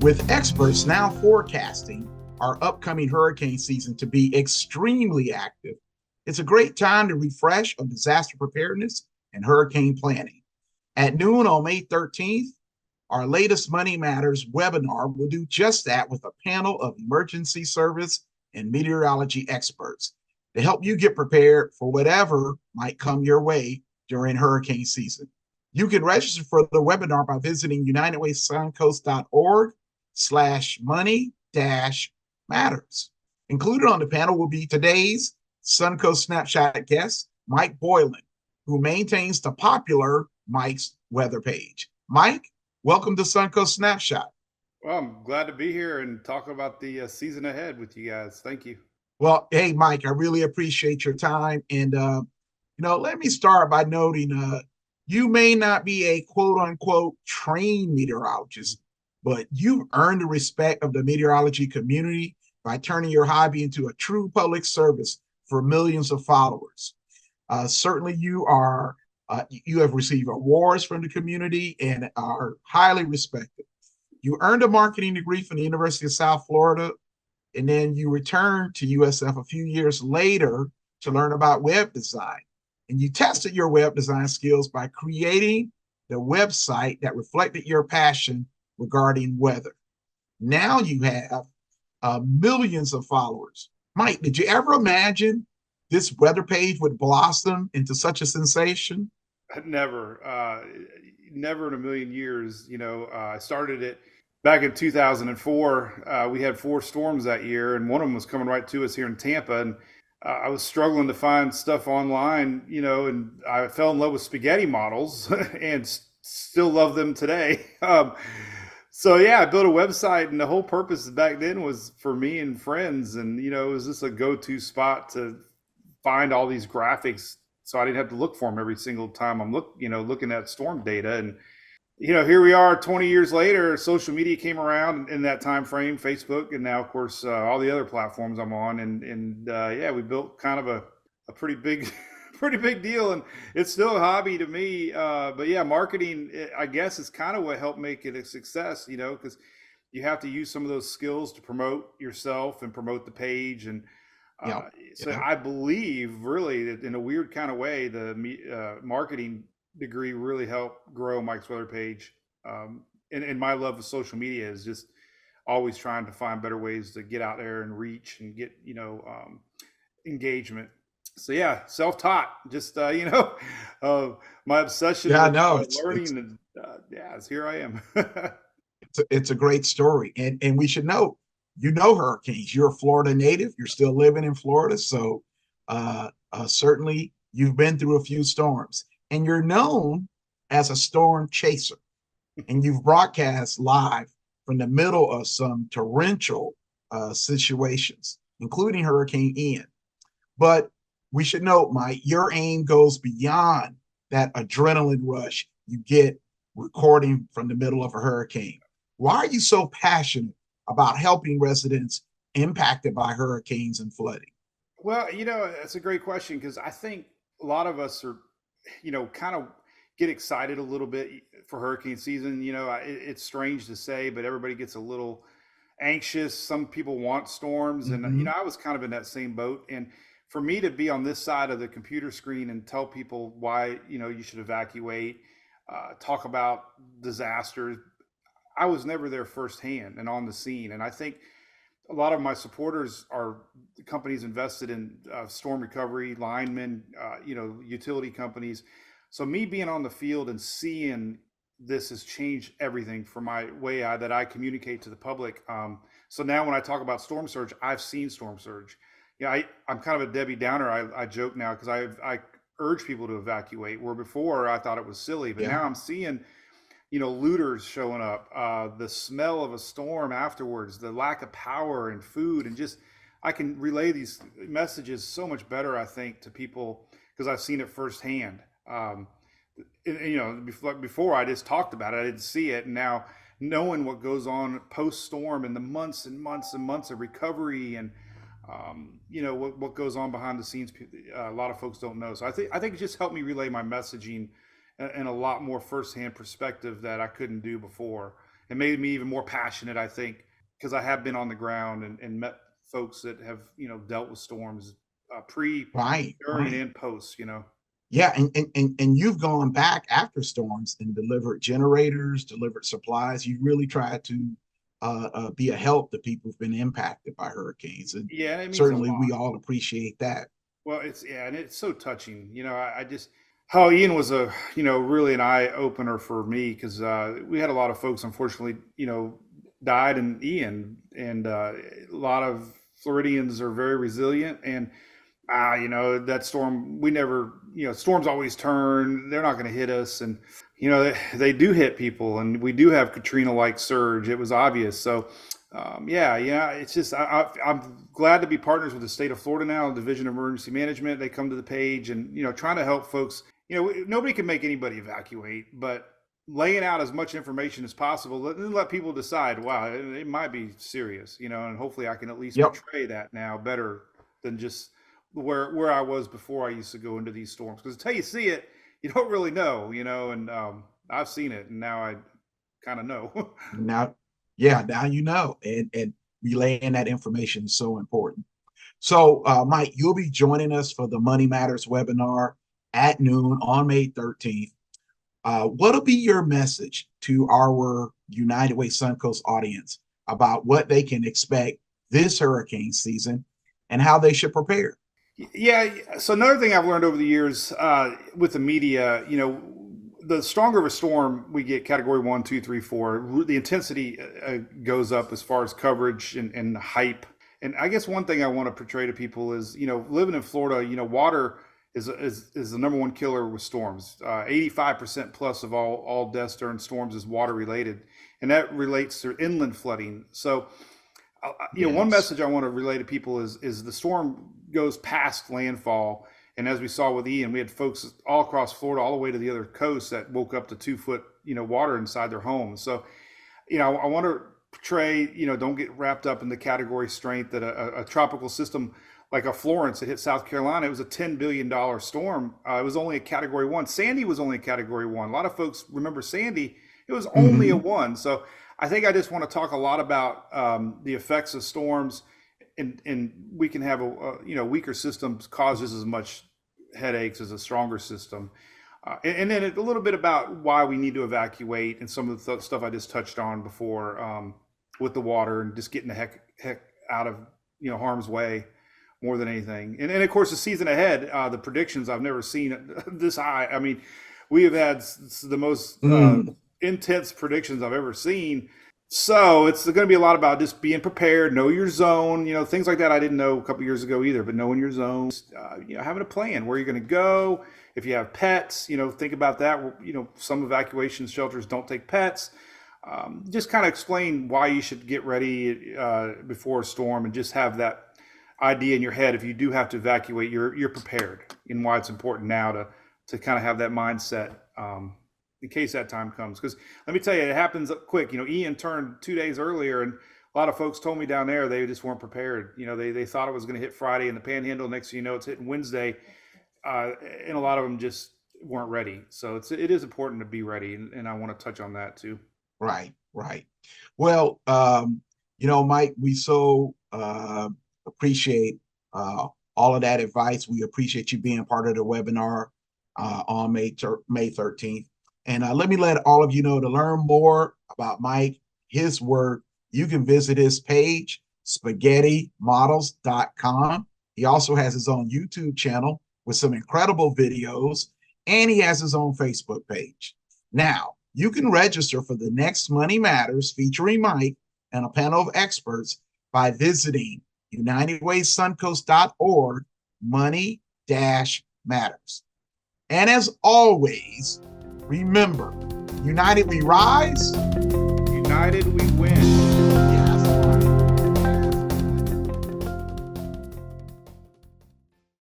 With experts now forecasting our upcoming hurricane season to be extremely active, it's a great time to refresh on disaster preparedness and hurricane planning. At noon on May 13th, our latest Money Matters webinar will do just that with a panel of emergency service and meteorology experts to help you get prepared for whatever might come your way during hurricane season. You can register for the webinar by visiting unitedwaysuncoast.org/money-matters. Included on the panel will be today's Suncoast Snapshot guest, Mike Boylan, who maintains the popular Mike's weather page. Mike, welcome to Suncoast Snapshot. Well, I'm glad to be here and talk about the season ahead with you guys. Thank you. Well, hey, Mike, I really appreciate your time. And, let me start by noting you may not be a quote unquote trained meteorologist, but you've earned the respect of the meteorology community by turning your hobby into a true public service for millions of followers. Certainly, you have received awards from the community and are highly respected. You earned a marketing degree from the University of South Florida, and then you returned to USF a few years later to learn about web design. And you tested your web design skills by creating the website that reflected your passion regarding weather. Now you have millions of followers. Mike, did you ever imagine this weather page would blossom into such a sensation? Never, never in a million years. I started it back in 2004. We had 4 storms that year, and one of them was coming right to us here in Tampa. And I was struggling to find stuff online, and I fell in love with spaghetti models and still love them today. So yeah, I built a website, and the whole purpose back then was for me and friends. And, it was just a go-to spot to find all these graphics, so I didn't have to look for them every single time I'm looking at storm data. And here we are 20 years later. Social media came around in that time frame, Facebook, and now of course all the other platforms I'm on. And yeah, we built kind of a pretty big pretty big deal, and it's still a hobby to me. But yeah, marketing, I guess, is kind of what helped make it a success, because you have to use some of those skills to promote yourself and promote the page. And I believe really that in a weird kind of way, the marketing degree really helped grow Mike's weather page. And my love of social media is just always trying to find better ways to get out there and reach and get, engagement. So yeah, self-taught, just, my obsession with learning, and here I am. It's a great story. And we should know, hurricanes. You're a Florida native. You're still living in Florida. So certainly you've been through a few storms. And you're known as a storm chaser. And you've broadcast live from the middle of some torrential situations, including Hurricane Ian. But we should note, Mike, your aim goes beyond that adrenaline rush you get recording from the middle of a hurricane. Why are you so passionate about helping residents impacted by hurricanes and flooding? Well, that's a great question, because I think a lot of us are, kind of get excited a little bit for hurricane season. It's strange to say, but everybody gets a little anxious. Some people want storms, and I was kind of in that same boat. And for me to be on this side of the computer screen and tell people why, you should evacuate, talk about disasters, I was never there firsthand and on the scene. And I think a lot of my supporters are companies invested in storm recovery, linemen, utility companies. So me being on the field and seeing this has changed everything for my way that I communicate to the public. So now when I talk about storm surge, I've seen storm surge. I'm kind of a Debbie Downer. I joke now because I urge people to evacuate, where before I thought it was silly, but now I'm seeing looters showing up, the smell of a storm afterwards, the lack of power and food, and just I can relay these messages so much better, I think, to people because I've seen it firsthand. Before I just talked about it, I didn't see it, and now knowing what goes on post storm and the months and months and months of recovery and what goes on behind the scenes, a lot of folks don't know. So I think it just helped me relay my messaging in a lot more firsthand perspective that I couldn't do before. and made me even more passionate, I think, because I have been on the ground and met folks that have, dealt with storms, pre, Right, during, right. and post, Yeah, and you've gone back after storms and delivered generators, delivered supplies. You really tried to be a help to people who've been impacted by hurricanes, and Yeah, and it means a certainly lot. we all appreciate that. Well, yeah, and it's so touching. I just, how Ian was a, really an eye opener for me, because we had a lot of folks, unfortunately, died in Ian, and a lot of Floridians are very resilient, and that storm, we never, storms always turn. They're not going to hit us, and they do hit people, and we do have Katrina-like surge. It was obvious. So yeah, it's just I'm glad to be partners with the state of Florida now, Division of Emergency Management. They come to the page, and trying to help folks. Nobody can make anybody evacuate, but laying out as much information as possible, let people decide. Wow, it might be serious, and hopefully I can at least Yep. portray that now better than just where I was before I used to go into these storms. Because until you see it, you don't really know, and I've seen it, and now I kind of know. Now, yeah, now you know, and relaying that information is so important. So, Mike, you'll be joining us for the Money Matters webinar at noon on May 13th. What'll be your message to our United Way Suncoast audience about what they can expect this hurricane season and how they should prepare? Yeah. So another thing I've learned over the years with the media, the stronger of a storm we get, category 1, 2, 3, 4, the intensity goes up as far as coverage and hype. And I guess one thing I want to portray to people is, living in Florida, water is the number one killer with storms. 85% plus of all deaths during storms is water related, and that relates to inland flooding. So one Yes. message I want to relay to people is the storm goes past landfall, and as we saw with Ian, we had folks all across Florida, all the way to the other coast, that woke up to 2 foot water inside their homes. So I want to portray, don't get wrapped up in the category strength that a tropical system like a Florence that hit South Carolina, it was a $10 billion storm. It was only a category 1. Sandy was only a category 1. A lot of folks remember Sandy. It was only a Mm-hmm. 1. So I think I just want to talk a lot about the effects of storms, and we can have weaker systems cause just as much headaches as a stronger system. And then a little bit about why we need to evacuate, and some of the stuff I just touched on before, with the water and just getting the heck out of harm's way more than anything. And of course, the season ahead, the predictions, I've never seen this high. I mean, we have had the most Mm. intense predictions I've ever seen. So it's going to be a lot about just being prepared, know your zone, things like that. I didn't know a couple years ago either, but knowing your zone, having a plan where you're going to go. If you have pets, think about that. Some evacuation shelters don't take pets. Just kind of explain why you should get ready before a storm, and just have that idea in your head. If you do have to evacuate, you're prepared, and why it's important now to kind of have that mindset in case that time comes. Because let me tell you, it happens quick. Ian turned 2 days earlier, and a lot of folks told me down there they just weren't prepared. They thought it was going to hit Friday in the Panhandle. Next thing you know, it's hitting Wednesday, and a lot of them just weren't ready. So it is important to be ready, and I want to touch on that too. Right, right. Well, Mike, we so appreciate all of that advice. We appreciate you being part of the webinar on May 13th. And let me let all of you know, to learn more about Mike, his work, you can visit his page, spaghettimodels.com. He also has his own YouTube channel with some incredible videos, and he has his own Facebook page. Now, you can register for the next Money Matters featuring Mike and a panel of experts by visiting UnitedWaySuncoast.org Money-Matters. And as always, remember, united we rise, united we win.